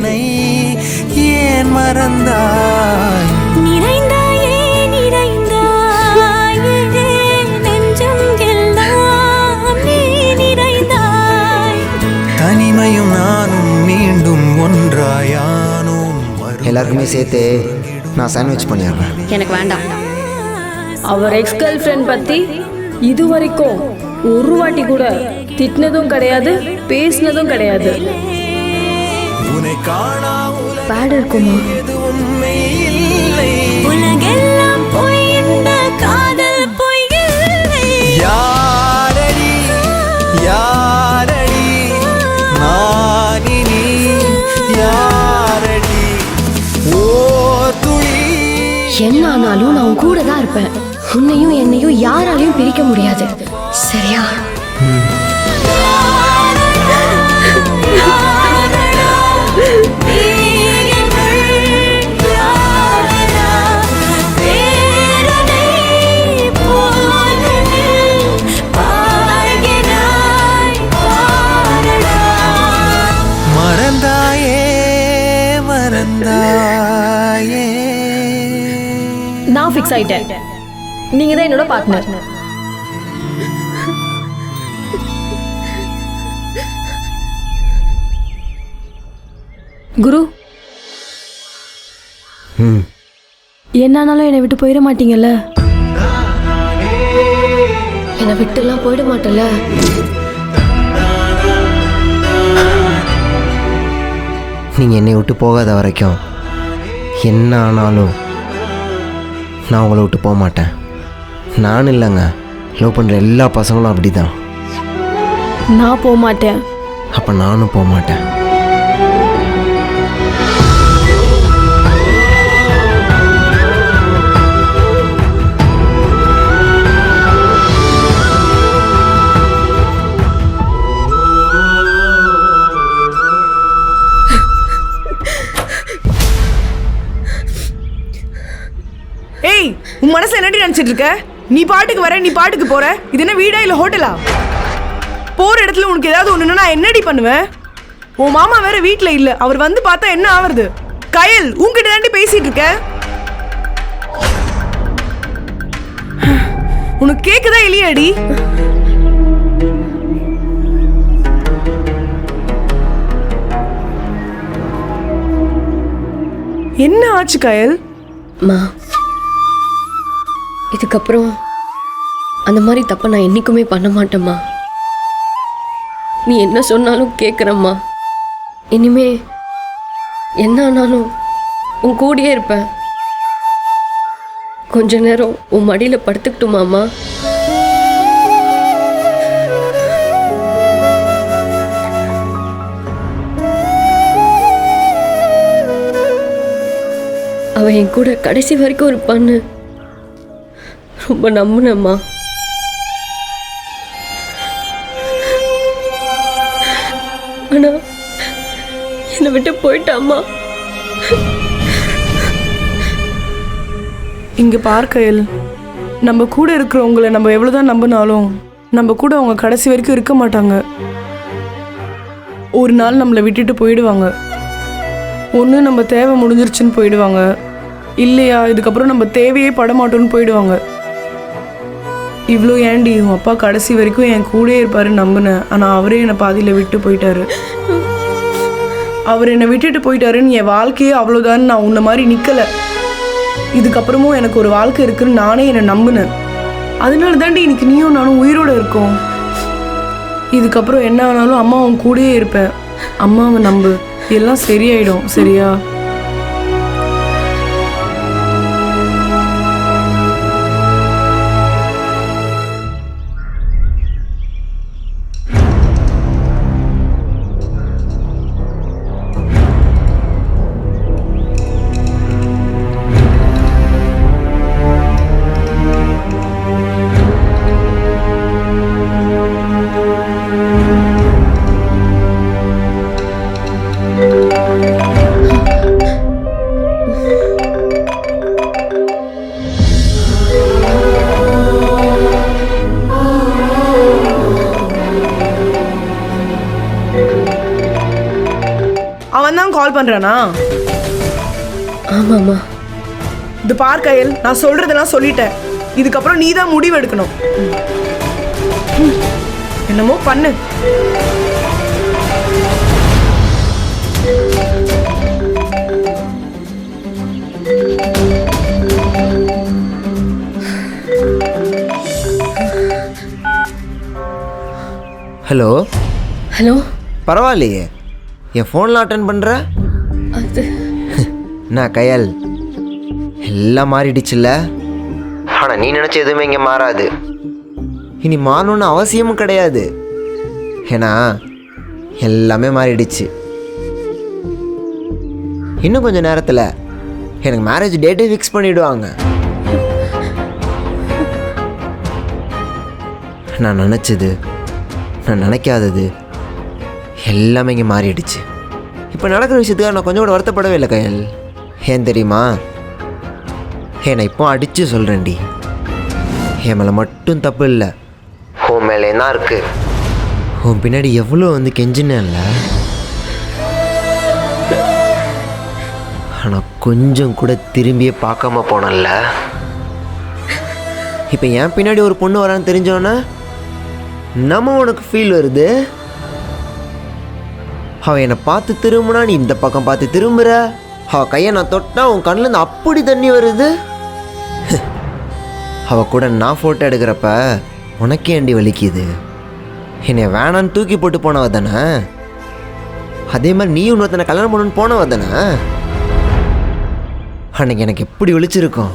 ஏன் மறந்தாய் நிறைந்தாயே நிறைந்தாயே நெஞ்சம் எல்லாம் நீ நிறைந்தாய் தனிமையும் நானும் மீண்டும் ஒன்றாயானோம் எல்லாருக்குமே சேர்த்து நான் சாண்ட்விச் பண்ணிடுறேன். எனக்கு வேண்டாம். அவர் எக்ஸ் கேர்ள் ஃப்ரெண்ட் பற்றி இது வரைக்கும் ஒரு வாட்டி கூட திட்டினதும் கிடையாது, பேசினதும் கிடையாது. உன்னை காணா பேட் இருக்குமா? உண்மை இல்லை உலகெல்லாம் பொய் இந்த காதல் பொய் இல்லை யாரடி யாரடி நானினி யாரடி ஓ துளி என்ன ஆனாலும் நான் உன் கூட தான் இருப்பேன். உன்னையும் என்னையும் யாராலையும் பிரிக்க முடியாது. சரியா? மறந்தாயே மறந்தாயே நான் ஃபிக்ஸ் ஆயிட்டேன். நீங்க தான் என்னோட பார்ட்னர். குரு, என்னானாலும் என்னை விட்டு போயிட மாட்டீங்கல்ல? என்னை விட்டுலாம் போயிட மாட்டல. நீங்கள் என்னை விட்டு போகாத வரைக்கும் என்ன ஆனாலும் நான் உங்களை விட்டு போக மாட்டேன். நான் இல்லைங்க, லவ் பண்ணுற எல்லா பசங்களும் அப்படி தான். நான் போக மாட்டேன். அப்போ நானும் போக மாட்டேன். ஏய், உன் மனசுல என்னடி நினைச்சிட்டு இருக்க? நீ பாட்டுக்கு வர, நீ பாட்டுக்கு போற. இது என்ன வீடா இல்ல ஹோட்டலா? போற இடத்துல உனக்கு ஏதாவது ஒண்ணுன்னா நான் என்னடி பண்ணுவேன்? உன் மாமா வேற வீட்ல இல்ல. அவர் வந்து பார்த்தா என்ன ஆவறது? கயல், உன்கிட்ட தாண்டி பேசிட்டு இருக்க. உனக்கு கேக்குதா இல்லையாடி? என்ன ஆச்சு கயல்? மா, இதுக்கப்புறம் அந்த மாதிரி தப்ப நான் என்னைக்குமே பண்ண மாட்டேம்மா. நீ என்ன சொன்னாலும் கேட்குறம்மா. இனிமே என்ன ஆனாலும் உன் கூடயே இருப்பேன். கொஞ்ச நேரம் உன் மடியில் படுத்துக்கிட்டுமாம்மா? அவ என் கூட கடைசி வரைக்கும் இருப்பான்னு ரொம்ப நம்புனம்மா. ஆனா என்னை விட்டு போயிட்டாம்மா. இங்க பார்க்கையில் நம்ம கூட இருக்கிறவங்கள நம்ம எவ்வளவுதான் நம்பினாலும் நம்ம கூட அவங்க கடைசி வரைக்கும் இருக்க மாட்டாங்க. ஒரு நாள் நம்மளை விட்டுட்டு போயிடுவாங்க. ஒன்று நம்ம தேவை முடிஞ்சிருச்சுன்னு போயிடுவாங்க, இல்லையா இதுக்கப்புறம் நம்ம தேவையே படமாட்டோன்னு போயிடுவாங்க. இவ்வளோ ஏண்டி உன் அப்பா கடைசி வரைக்கும் என் கூடயே இருப்பாருன்னு நம்பினேன். ஆனால் அவரே என்னை பாதியில் விட்டு போயிட்டாரு. அவர் என்னை விட்டுட்டு போயிட்டாருன்னு என் வாழ்க்கையே அவ்வளோதான். நான் உன்னை மாதிரி நிற்கலை. இதுக்கப்புறமும் எனக்கு ஒரு வாழ்க்கை இருக்குன்னு நானே என்னை நம்பினேன். அதனால தாண்டி இன்னைக்கு நீயும் நானும் உயிரோடு இருக்கோம். இதுக்கப்புறம் என்ன ஆனாலும் அம்மா உன் கூடயே இருப்பேன். அம்மாவை நம்பு, எல்லாம் சரியாயிடும். சரியா? தான் கால் பண்றானா? ஆமாம்மா. இது பார் கயல், நான் சொல்றதெல்லாம் சொல்லிட்டேன். இதுக்கப்புறம் நீ தான் முடிவு எடுக்கணும். என்னமோ பண்ணு. ஹலோ. ஹலோ. பரவாயில்லையே, என் ஃபோனில் அட்டன் பண்ணுற. அது நான் கயல், எல்லாம் மாறிடுச்சுல்ல. ஆனால் நீ நினச்ச எதுவுமே இங்கே மாறாது. இனி மாறணும்னு அவசியமும் கிடையாது. ஏன்னா எல்லாமே மாறிடுச்சு. இன்னும் கொஞ்சம் நேரத்தில் எனக்கு மேரேஜ் டேட்டே ஃபிக்ஸ் பண்ணிவிடுவாங்க. நான் நினச்சது, நான் நினைக்காதது எல்லாமே இங்கே மாறிடுச்சு. இப்போ நடக்கிற விஷயத்துக்காக நான் கொஞ்சம் கூட வருத்தப்படவே இல்லை கயல். ஏன் தெரியுமா? நான் இப்போ அடித்து சொல்கிறேன்டி, என் மேலே மட்டும் தப்பு இல்லை, உன் மேலே தான் இருக்கு. உன் பின்னாடி எவ்வளோ கெஞ்சினேன்ல. ஆனால் கொஞ்சம் கூட திரும்பியே பார்க்காம போனல. இப்போ என் பின்னாடி ஒரு பொண்ணு வரான்னு தெரிஞ்சோன்னா நம்ம உனக்கு ஃபீல் வருது. அவன் என்னை பார்த்து திரும்பினா நீ இந்த பக்கம் பார்த்து திரும்புகிற. அவள் கையை நான் தொட்டா உன் கண்ணிலேருந்து அப்படி தண்ணி வருது. அவள் கூட நான் ஃபோட்டோ எடுக்கிறப்ப உனக்கே ஏண்டி வலிக்குது? என்னை வேணான்னு தூக்கி போட்டு போனவ தானே. அதே மாதிரி நீ இன்னொருத்தனை கல்யாணம் பண்ணணுன்னு போனவ தானே. அன்னைக்கு எனக்கு எப்படி விழிச்சிருக்கும்.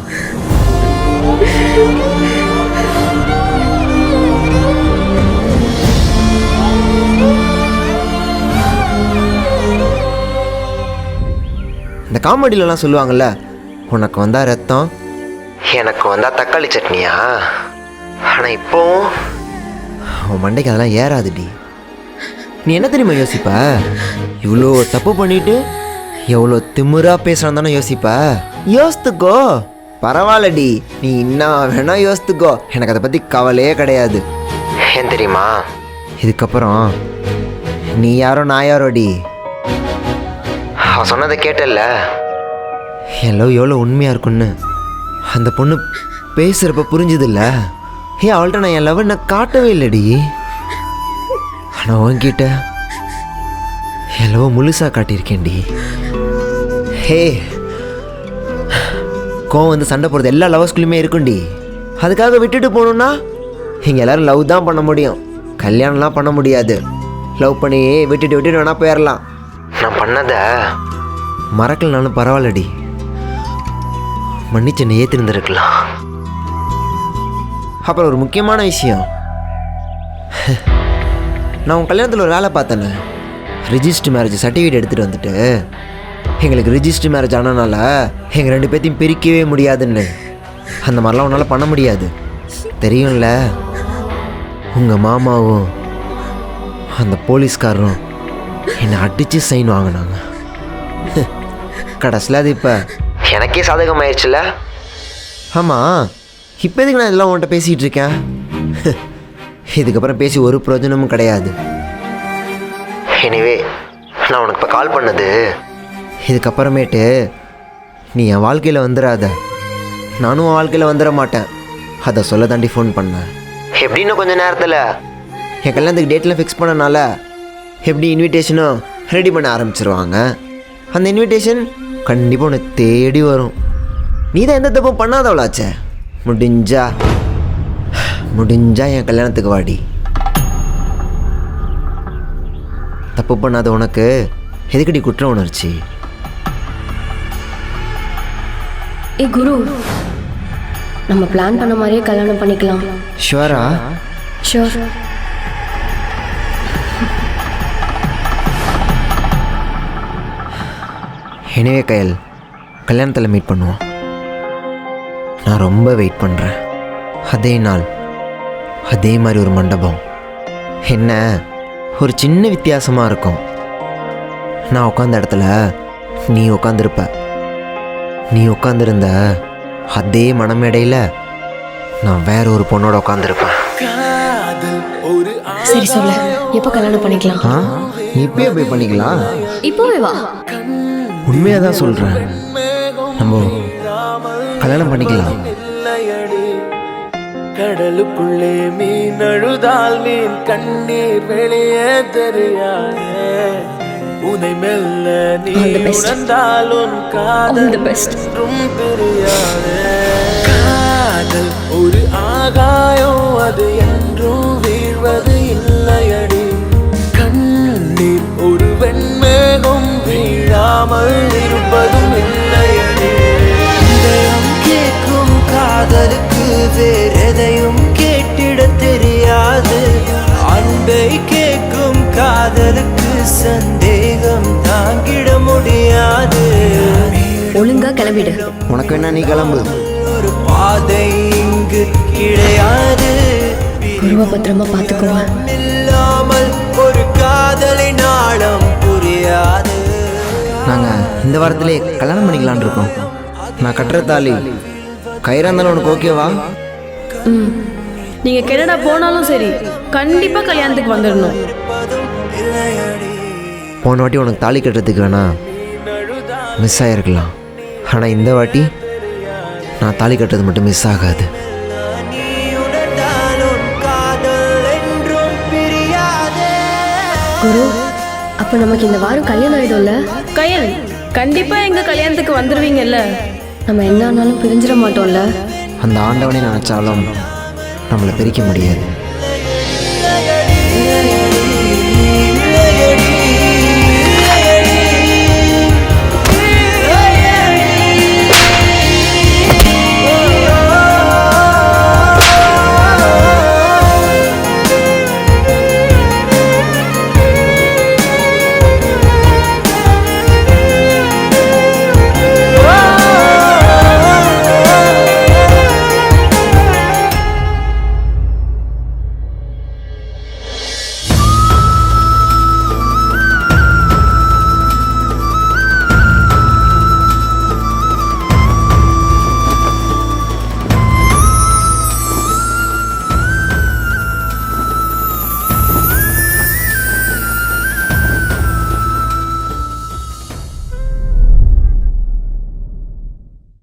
இந்த காமெடியிலலாம் சொல்லுவாங்கள்ல, உனக்கு வந்தா ரத்தம், எனக்கு வந்தா தக்காளி சட்னியா. ஆனால் இப்போ உன் மண்டைக்கு அதெல்லாம் ஏறாதுடி. நீ என்ன தெரியுமா யோசிப்ப? இவ்வளோ தப்பு பண்ணிட்டு எவ்வளோ திமிரா பேசுகிறான் தானே யோசிப்ப. யோசித்துக்கோ, பரவாயில்லடி, நீ இன்னும் வேணா யோசித்துக்கோ, எனக்கு அதை பற்றி கவலையே கிடையாது. ஏன் தெரியுமா? இதுக்கப்புறம் நீ யாரோ நான் யாரோடி. அவன் சொன்னதை கேட்டல்ல, என் லவ் எவ்வளோ உண்மையாக இருக்குன்னு அந்த பொண்ணு பேசுகிறப்ப புரிஞ்சுதில்ல. அவள்கிட்ட நான் என் லவ் நான் காட்டவே இல்லைடி. ஆனால் உன்கிட்ட என் லவ் முழுசாக காட்டியிருக்கேன்டி. கோவம் சண்டை போடுறது எல்லா லவர்ஸ்குள்ளேயுமே இருக்குண்டி. அதுக்காக விட்டுட்டு போகணுன்னா இங்கே எல்லோரும் லவ் தான் பண்ண முடியும், கல்யாணம்லாம் பண்ண முடியாது. லவ் பண்ணி விட்டுட்டு வேணா போயிடலாம். நான் பண்ணதை மறக்கலனாலும் பரவாயில்லடி, மன்னிச்சு என்னை ஏற்றிருந்துருக்கலாம். அப்புறம் ஒரு முக்கியமான விஷயம், நான் உன் கல்யாணத்தில் ஒரு வேலை பார்த்தேனே, ரிஜிஸ்டர் மேரேஜ் சர்டிஃபிகேட் எடுத்துகிட்டு வந்துட்டு எங்களுக்கு ரிஜிஸ்டர் மேரேஜ் ஆனனால எங்கள் 2 பேர்த்தையும் பிரிக்கவே முடியாதுன்னு. அந்த மாதிரிலாம் உன்னால் பண்ண முடியாது தெரியும்ல. உங்கள் மாமாவும் அந்த போலீஸ்காரரும் என்னை அடித்து சைன் வாங்கினாங்க. கடைசியில் அது இப்போ எனக்கே சாதகமாயிடுச்சுல. ஆமாம், இப்போ எதுக்கு நான் இதெல்லாம் உன்கிட்ட பேசிகிட்டு இருக்கேன்? இதுக்கப்புறம் பேசி ஒரு பிரயோஜனமும் கிடையாது. எனிவே, நான் உனக்கு இப்போ கால் பண்ணது, இதுக்கப்புறமேட்டு நீ என் வாழ்க்கையில் வந்துடாத, நானும் உன் வாழ்க்கையில் வந்துட மாட்டேன், அதை சொல்ல தாண்டி ஃபோன் பண்ணேன். எப்படின்னு கொஞ்சம் நேரத்தில் என் கல்யாணத்துக்கு டேட்லாம் ஃபிக்ஸ் பண்ணனால எப்படி இன்விடேஷனும் ரெடி பண்ண ஆரம்பிச்சிருவாங்க. அந்த இன்விடேஷன் கண்டிப்பாக உன்னை தேடி வரும். நீ தான் எந்த தப்பும் பண்ணாதவளாச்சே. முடிஞ்சா என் கல்யாணத்துக்கு வாடி. தப்பு பண்ணாத உனக்கு எதுக்கடி குற்ற உணர்ச்சி? குரு, நம்ம பிளான் பண்ண மாதிரியே கல்யாணம் பண்ணிக்கலாம். ஷுவரா? ஷுவர். எனவே கயல், கல்யாணத்தில் மீட் பண்ணுவோம். நான் ரொம்ப வெயிட் பண்ணுறேன். அதே நாள், அதே மாதிரி ஒரு மண்டபம். என்ன ஒரு சின்ன வித்தியாசமாக இருக்கும். நான் உட்காந்த இடத்துல நீ உட்காந்துருப்ப. நீ உட்காந்துருந்த அதே மனமேடையில் நான் வேற ஒரு பொண்ணோட உட்காந்துருப்பேன். சரி சொல்லு, எப்போ கல்யாணம் பண்ணிக்கலாம்? நீ இப்பயே போய் பண்ணிக்கலாம். இப்போவே வா. உண்மையாக தான் சொல்கிறேன், நம்ம கல்யாணம் பண்ணிக்கலாம். கடலுக்குள்ளே மீன் அழுதால் மீன் கண்ணீர் வெளியே தெரியாது. உனை மெல்ல நீ உணர்ந்தால் உன் காதல் என்றும் தெரியாது. காதல் ஒரு ஆகாயம், அது என்றும் வீழ்வது இல்லையடி. கண்ணீர் ஒரு வெண்மேகம், வீழாமல் இருப்பதும் இல்லையடி. இதயம் கேட்கும் காதலுக்கு வேறெதையும் கேட்டிட தெரியாது. அன்பை கேட்கும் காதலுக்கு சந்தேகம் தாங்கிட முடியாது. ஒழுங்கா கிளம்பிடு. உனக்கு என்ன, நீ கிளம்பு. ஒரு பாதை இங்கு கிடையாது. குருவை பத்திரமா பார்த்துக்கோங்க. இல்லாமல் ஒரு காதலின் ஆழம் புரியாது. நாங்கள் இந்த வாரத்திலே கல்யாணம் பண்ணிக்கலான் இருக்கோம். நான் கட்டுற தாலி கயிறா இருந்தாலும் உனக்கு ஓகேவா? ம், நீங்க கனடா போனாலும் சரி கண்டிப்பா கல்யாணத்துக்கு வந்துடணும். போன வாட்டி உனக்கு தாலி கட்டுறதுக்கு வேணா மிஸ் ஆகிருக்கலாம், ஆனால் இந்த வாட்டி நான் தாலி கட்டுறது மட்டும் மிஸ் ஆகாது. குரு, அப்ப நமக்கு இந்த வாரம் கல்யாணம் ஆயிடும்ல? கயல் கண்டிப்பா எங்க கல்யாணத்துக்கு வந்துருவீங்கல்ல? நம்ம என்ன ஆனாலும் பிரிஞ்சிட மாட்டோம்ல? அந்த ஆண்டவனை நினச்சாலும் நம்மளை பிரிக்க முடியாது.